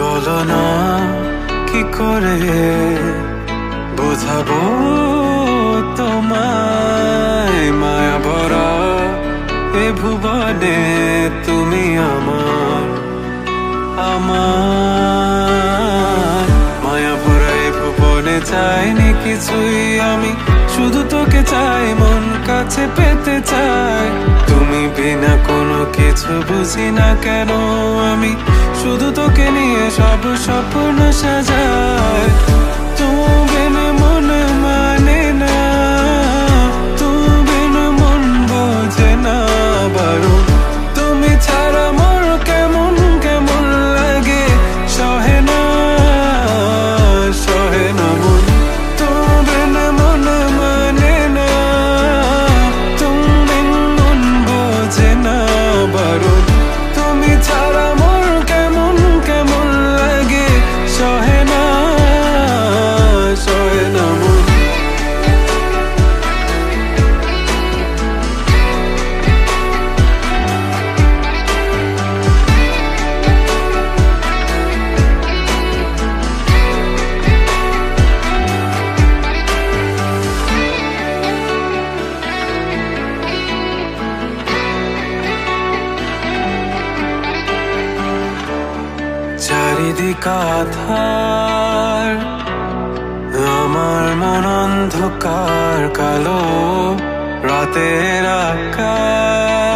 বলো না কি করে বোঝাবো তোমায়, মায়া ভরা এ ভুবনে তুমি আমার আমার মায়া ভরা এ ভুবনে চাইনি কিছুই আমি, শুধু তোকে চাই, মন কাছে পেতে চাই। তুমি বিনা কোনো কিছু বুঝি না কেন আমি, শুধু তোকে নিয়ে সব স্বপ্ন সাজাই। তুমি বিনা মন মানে না, তুমি বিনা মন বোঝে না বারো। তুমি ছাড়া মোর কেমন কেমন লাগে, সহে না সহে না মন। তুমি বিনা মন মানে না, তুমি বিনা মন বোঝে না বারো। তুমি ছাড়া মোর কেমন কেমন লাগে, সহে না সহে না মন। চারিদিক আধার, আমার মন অন্ধকার কালো, রাতের আকাশ